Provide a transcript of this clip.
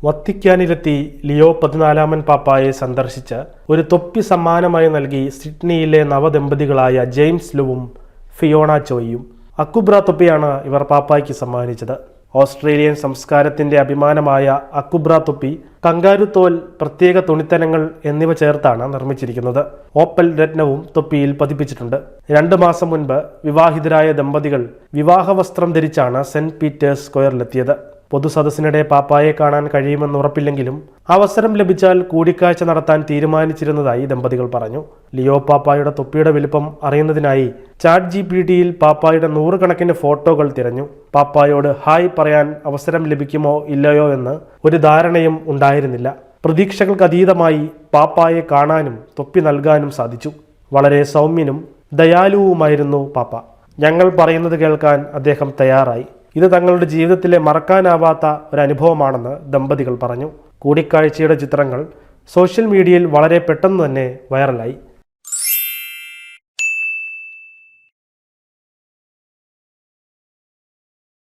വത്തിക്കാനിലെത്തി Leo 14 പാപ്പായെ സന്ദർശിച്ച് ഒരു തൊപ്പി സമ്മാനമായി നൽകി സിഡ്നിയിലെ നവദമ്പതികളായ ജെയിംസ് ലുവും ഫിയോണ ചോയും. അക്കുബ്ര തൊപ്പിയാണ് ഇവർ പാപ്പായ്ക്ക് സമ്മാനിച്ചത്. ഓസ്ട്രേലിയൻ സംസ്കാരത്തിന്റെ അഭിമാനമായ അക്കുബ്ര തൊപ്പി കങ്കാരുത്തോൽ, പ്രത്യേക തുണിത്തരങ്ങൾ എന്നിവ ചേർത്താണ് നിർമ്മിച്ചിരിക്കുന്നത്. ഓപ്പൽ രത്നവും തൊപ്പിയിൽ പതിപ്പിച്ചിട്ടുണ്ട്. 2 മാസം മുൻപ് വിവാഹിതരായ ദമ്പതികൾ വിവാഹവസ്ത്രം ധരിച്ചാണ് സെന്റ് പീറ്റേഴ്സ് സ്ക്വയറിലെത്തിയത്. പൊതുസദസ്സിനിടെ പാപ്പായെ കാണാൻ കഴിയുമെന്ന് ഉറപ്പില്ലെങ്കിലും അവസരം ലഭിച്ചാൽ കൂടിക്കാഴ്ച നടത്താൻ തീരുമാനിച്ചിരുന്നതായി ദമ്പതികൾ പറഞ്ഞു. ലിയോ പാപ്പായുടെ തൊപ്പിയുടെ വലിപ്പം അറിയുന്നതിനായി ChatGPTയിൽ പാപ്പായുടെ 100 കണക്കിന് ഫോട്ടോകൾ തിരഞ്ഞു. പാപ്പായോട് ഹായ് പറയാൻ അവസരം ലഭിക്കുമോ ഇല്ലയോ എന്ന് ഒരു ധാരണയും ഉണ്ടായിരുന്നില്ല. പ്രതീക്ഷകൾക്കതീതമായി പാപ്പായെ കാണാനും തൊപ്പി നൽകാനും സാധിച്ചു. വളരെ സൗമ്യനും ദയാലുവുമായിരുന്നു പാപ്പ. ഞങ്ങൾ പറയുന്നത് കേൾക്കാൻ അദ്ദേഹം തയ്യാറായി. ഇത് തങ്ങളുടെ ജീവിതത്തിലെ മറക്കാനാവാത്ത ഒരു അനുഭവമാണെന്ന് ദമ്പതികൾ പറഞ്ഞു. കൂടിക്കാഴ്ചയുടെ ചിത്രങ്ങൾ സോഷ്യൽ മീഡിയയിൽ വളരെ പെട്ടെന്ന് തന്നെ വൈറലായി.